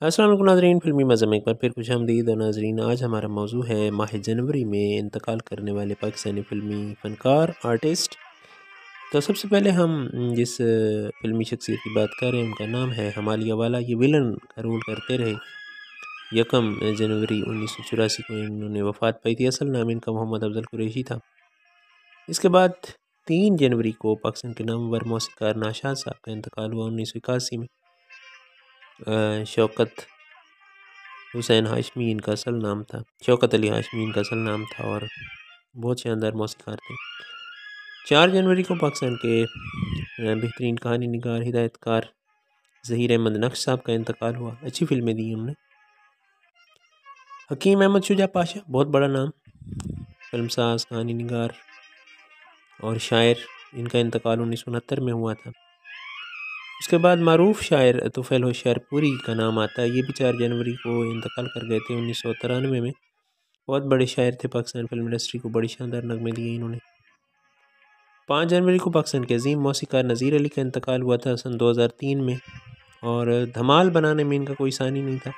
अस्सलाम वालेकुम नाज़रीन, फ़िल्मी मज़े में एक बार फिर खुशामदीद। और नाज़रीन, आज हमारा मौजू है माह जनवरी में इंतकाल करने वाले पाकिस्तानी फ़िल्मी फ़नकार आर्टिस्ट। तो सबसे पहले हम जिस फ़िल्मी शख्सियत की बात कर रहे हैं उनका नाम है हमालिया वाला। ये विलन का रोल करते रहे। 1 जनवरी 1984 को इन्होंने वफ़ात पाई थी। असल नाम इनका मोहम्मद अफ़ज़ल कुरैशी था। इसके बाद 3 जनवरी को पाकिस्तान के नामवर मौसीक़ार नाशाद साहब का इंतकाल हुआ 1981 में। शौकत हुसैन हाशमी इनका असल नाम था, शौकत अली हाशमी इनका असल नाम था और बहुत शानदार मौसीक़ार थे। 4 जनवरी को पाकिस्तान के बेहतरीन कहानी निगार हिदायतकार ज़हीर अहमद नक्श साहब का इंतकाल हुआ। अच्छी फ़िल्में दी उन्होंने। हकीम अहमद शुजा पाशा, बहुत बड़ा नाम, फिल्मसाज, कहानी निगार और शायर, इनका इंतकाल 1969 में हुआ था। उसके बाद मारूफ शायर तुफ़ैल होशियारपुरी का नाम आता है। ये भी 4 जनवरी को इंतकाल कर गए थे 1993 में। बहुत बड़े शायर थे, पाकिस्तान फिल्म इंडस्ट्री को बड़ी शानदार नगमे दिए इन्होंने। 5 जनवरी को पाकिस्तान के अजीम मौसीक़ार नज़ीर अली का इंतकाल हुआ था सन 2003 में। और धमाल बनाने में इनका कोई सानी नहीं था,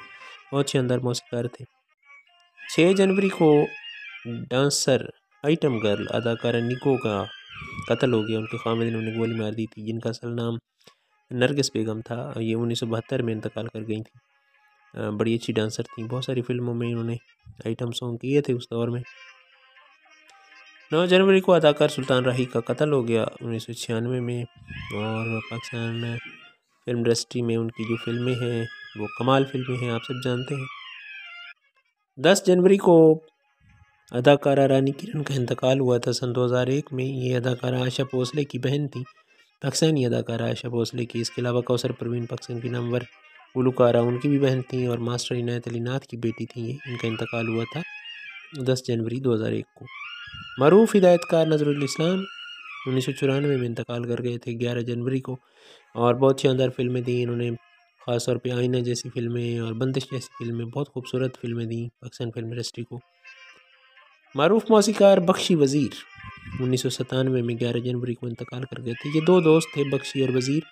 बहुत शानदार मौसीक़ार थे। 6 जनवरी को डांसर आइटम गर्ल अदाकारा निको का कत्ल हो गया। उनके खामिद ने उन्हें गोली मार दी थी, जिनका असल नाम नरगिस बेगम था। ये 1972 में इंतकाल कर गई थी। बड़ी अच्छी डांसर थी, बहुत सारी फिल्मों में इन्होंने आइटम सॉन्ग किए थे उस दौर में। 9 जनवरी को अदाकार सुल्तान राही का कत्ल हो गया 1996 में। और पाकिस्तान फिल्म इंडस्ट्री में उनकी जो फिल्में हैं वो कमाल फिल्में हैं, आप सब जानते हैं। 10 जनवरी को अदाकारा रानी किरण का इंतकाल हुआ था सन 2001 में। ये अदाकारा आशा भोसले की बहन थी, पाकिस्तानी अदाकारा आशा भोसले की। इसके अलावा कौसर परवीन पाकिस्तान की नामवर गुलकारा, उनकी भी बहन थी और मास्टर इनायत अली नाथ की बेटी थी। ये इनका इंतकाल हुआ था 10 जनवरी 2001 को। मरूफ हिदायतकार नज़रुल इस्लाम 1994 में इंतकाल कर गए थे 11 जनवरी को। और बहुत शानदार फिल्में दी इन्होंने, ख़ास तौर पे आईना जैसी फिल्में और बंदिश जैसी फिल्में, बहुत खूबसूरत फिल्में दी पाकिस्तान फिल्म इंडस्ट्री को। मारूफ मौसीक़ार बख्शी वज़ीर 1997 में 11 जनवरी को इंतकाल कर गए थे। ये 2 दोस्त थे, बख्शी और वज़ीर।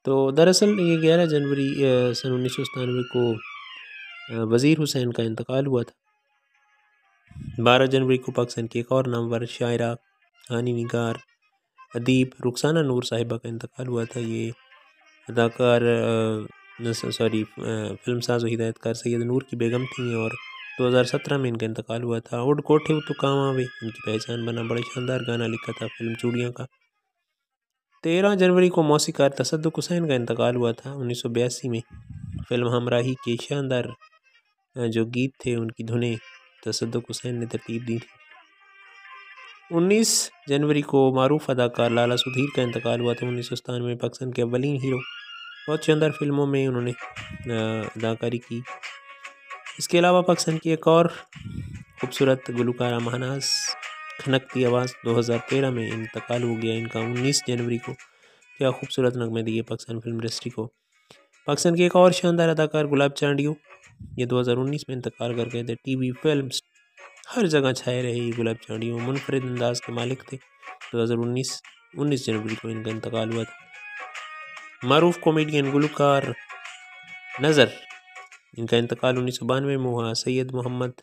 तो दरअसल ये 11 जनवरी सन 1997 को वज़ीर हुसैन का इंतकाल हुआ था। 12 जनवरी को पाकिस्तान की एक और नामवर शायरा, कहानी निगार, अदीब रुखसाना नूर साहिबा का इंतकाल हुआ था। ये अदाकार फिल्मसाज और हिदायतकार सैयद नूर की बेगम थी और 2017 में इनका इंतकाल हुआ था। उड कोठे तो कामावे इनकी पहचान बना, बड़ा शानदार गाना लिखा था फिल्म चूड़ियाँ का। 13 जनवरी को मौसीक़ार तसद्दुक़ हुसैन का इंतकाल हुआ था 1982 में। फिल्म हमराही के शानदार जो गीत थे, उनकी धुनें तसद्दुक़ हुसैन ने तरतीब दी थी। 19 जनवरी को मारूफ अदाकार लाला सुधीर का इंतकाल हुआ था 1997 में। पाकिस्तान के अव्वलीन हीरो, बहुत शानदार फिल्मों में उन्होंने अदाकारी की। इसके अलावा पाकिस्तान की एक और खूबसूरत गुलकारा महनाज खनकती आवाज़ 2013 में इंतकाल हो गया इनका 19 जनवरी को। क्या खूबसूरत नगमे दिए पाकिस्तान फिल्म इंडस्ट्री को। पाकिस्तान के एक और शानदार अदाकार गुलाब चांडियो, ये 2019 में इंतकाल कर गए थे। टीवी फिल्म्स हर जगह छाए रहे ये गुलाब चांडियो, मुनफरिद अंदाज के मालिक थे। 19 जनवरी को इनका इंतकाल हुआ था। मारूफ कॉमेडियन गुलकार नज़र, इनका इंतकाल 1992 में हुआ। सैयद मोहम्मद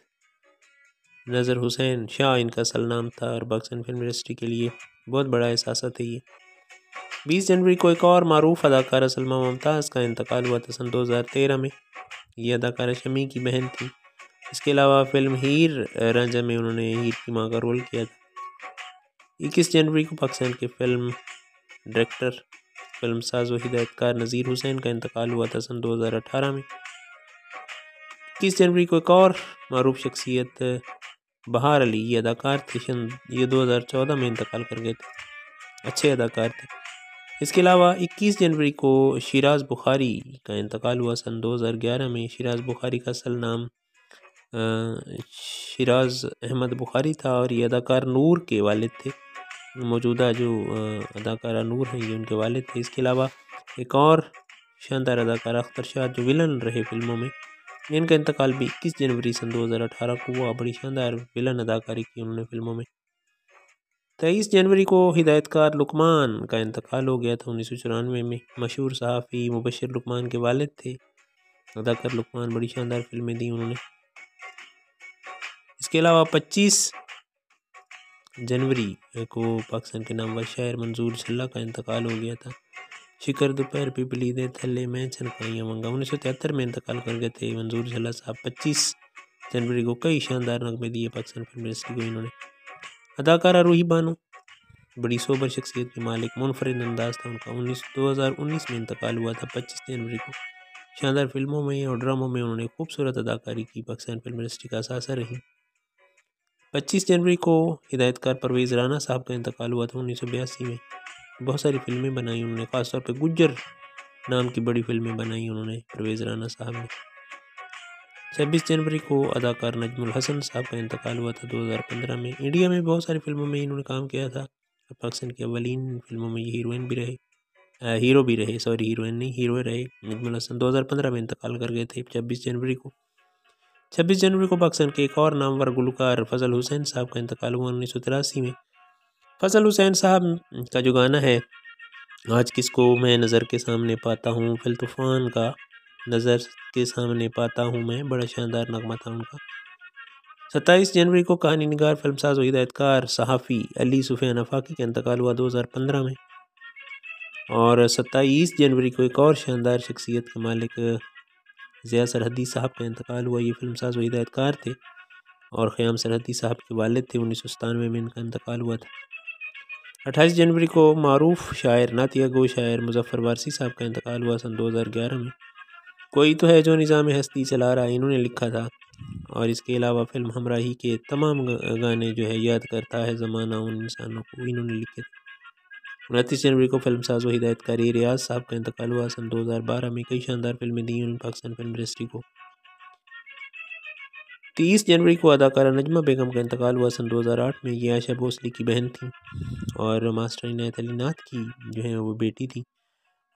नज़र हुसैन शाह इनका असल नाम था और पाकिस्तान फिल्म इंडस्ट्री के लिए बहुत बड़ा एहसास है ये। 20 जनवरी को एक और मारूफ अदाकारा सलमा मुमताज़ का इंतकाल हुआ था सन 2013 में। ये अदाकारा शमी की बहन थी। इसके अलावा फिल्म हीर रांझा में उन्होंने हीर की माँ का रोल किया था। 21 जनवरी को पाकिस्तान के फिल्म डायरेक्टर, फिल्मसाज व हिदायतकार नज़ीर हुसैन का इंतकाल हुआ था सन 2018 में। 21 जनवरी को एक और मारूफ शख्सियत बहार अली, ये अदाकार थे, ये 2014 में इंतकाल कर गए थे, अच्छे अदाकार थे। इसके अलावा 21 जनवरी को शिराज बुखारी का इंतकाल हुआ सन 2011 में। शिराज बुखारी का असल नाम शिराज अहमद बुखारी था और ये अदाकार नूर के वालिद थे। मौजूदा जो अदाकारा नूर हैं ये उनके वालिद थे। इसके अलावा एक और शानदार अदाकारा अख्तर शाह जो विलन रहे फिल्मों में, इनका इंतकाल भी 21 जनवरी सन 2018 को हुआ। बड़ी शानदार विलन अदाकारी की उन्होंने फिल्मों में। 23 जनवरी को हिदायतकार लुकमान का इंतकाल हो गया था 1994 में। मशहूर सहाफ़ी मुबशिर लुकमान के वालिद थे। अदाकार लुकमान, बड़ी शानदार फिल्में दी उन्होंने। इसके अलावा 25 जनवरी को पाकिस्तान के नामवर शायर मंजूर झल्ला का इंतकाल हो गया था। शिकर दोपहर पिपली दे थल्ले मैं छनकाइयाँ मंगा 1973 में इंतकाल कर गए थे मंजूर झल्ला साहब। 25 जनवरी को कई शानदार नगमे दिए पाकिस्तान फिल्म इंडस्ट्री को इन्होंने। अदाकारा रूही बानो, बड़ी सोबर शख्सियत के मालिक, मुनफरिद अंदाज था उनका। 2019 में इंतकाल हुआ था 25 जनवरी को। शानदार फिल्मों में और ड्रामों में उन्होंने खूबसूरत अदाकारी की, पाकिस्तान फिल्म इंडस्ट्री का असासा रही। 25 जनवरी को हिदायतकार परवेज़ राना साहब का इंतकाल हुआ था 1982 में। बहुत सारी फिल्में बनाई उन्होंने, ख़ासतौर पे गुज्जर नाम की बड़ी फिल्में बनाई उन्होंने परवेज़ राना साहब ने। 26 जनवरी को अदाकार नजमुल हसन साहब का इंतकाल हुआ था 2015 में। इंडिया में बहुत सारी फिल्मों में इन्होंने काम किया था। पाकिस्तान की अवलीन फिल्मों में ये हीरोइन भी रहे, हीरो भी रहे, सॉरी हीरोइन नहीं, हीरो रहे। नजमुल हसन 2015 में इंतकाल कर गए थे 26 जनवरी को। 26 जनवरी को पाकिस्तान के एक और नामवर गुलकार फजल हुसैन साहब का इंतकाल हुआ 1983 में। फजल हुसैन साहब का जो गाना है आज किसको मैं नज़र के सामने पाता हूँ, फिल तूफान का नज़र के सामने पाता हूँ मैं, बड़ा शानदार नगमा था उनका। 27 जनवरी को कहानी निगार, फिल्मसाज व हिदायतकार सहाफ़ी अली सुफियान आफाकी का इंतकाल हुआ 2015 में। और 27 जनवरी को एक और शानदार शख्सियत के मालिक ज़िया सरहदी साहब का इंतकाल हुआ। ये फिल्मसाज व हिदायतकार थे और ख़याम सरहदी साहब के वालिद थे। 1997 में इनका इंतकाल हुआ था। 28 जनवरी को मारूफ शायर, नातिया गो शायर मुजफ्फर वारसी साहब का इंतकाल हुआ सन 2011 में। कोई तो है जो निज़ाम हस्ती चला रहा है, इन्होंने लिखा था। और इसके अलावा फिल्म हमराही के तमाम गाने जो है याद करता है ज़माना उन इंसानों को, इन्होंने लिखे थे। 29 जनवरी को फिल्मसाज व हिदायतकारी रियाज साहब का इंतकाल हुआ सन 2012 में। कई शानदार फिल्में दी उन्होंने पाकिस्तान फिल्म इंडस्ट्री को। 30 जनवरी को अदाकारा नजमा बेगम का इंतकाल हुआ सन 2008 में। ये आयशा भोसले की बहन थी और मास्टर इनायत अली नाथ की जो है वो बेटी थी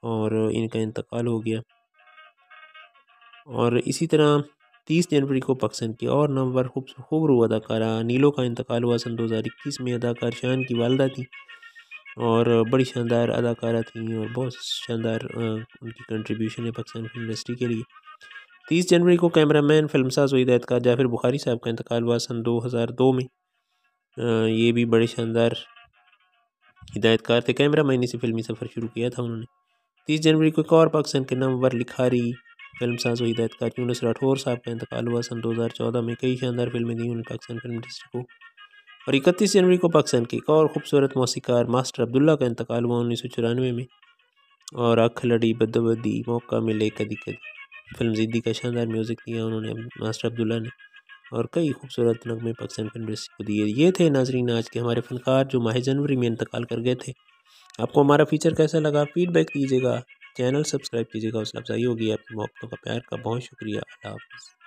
और इनका इंतकाल हो गया। और इसी तरह 30 जनवरी को पाकिस्तान की और नामवर खूबरू अदाकारा नीलो का इंतकाल हुआ सन 2021 में। अदाकार शान की वालदा थी और बड़ी शानदार अदाकारा थी और बहुत शानदार उनकी कंट्रीब्यूशन है पाकिस्तान फिल्म इंडस्ट्री के लिए। 30 जनवरी को कैमरामैन, फिल्मसाज व हिदायतकार जाफिर बुखारी साहब का इंतकाल हुआ सन 2002 में। ये भी बड़े शानदार हिदायतकार थे, कैमरामैनी से फिल्मी सफ़र शुरू किया था उन्होंने। 30 जनवरी को एक और पाकिस्तान के नामवर लिखारी, फिल्मसाज व हिदायतकार यूनुस राठौर साहब का इंतकाल हुआ सन 2014 में। कई शानदार फिल्में दी उन्होंने पाकिस्तान फिल्म इंडस्ट्री को। और 31 जनवरी को पाकिस्तान के एक और खूबसूरत मौसीकार मास्टर अब्दुल्ला का इंतकाल हुआ 1994 में। और आँख लड़ी बदबदी मौका मिले कदी कदी, फिल्म ज़िद्दी का शानदार म्यूज़िक दिया उन्होंने मास्टर अब्दुल्ला ने और कई खूबसूरत नगमे पाकिस्तान फिल्म इंडस्ट्री को दिए। ये थे नाजरीन आज के हमारे फ़नकार जो माह जनवरी में इंतकाल कर गए थे। आपको हमारा फीचर कैसा लगा, फीडबैक दीजिएगा, चैनल सब्सक्राइब कीजिएगा, हौसला अफजाई होगी। आपकी मोहब्बतों का, प्यार का बहुत शुक्रिया। अल्लाह हाफ़िज़।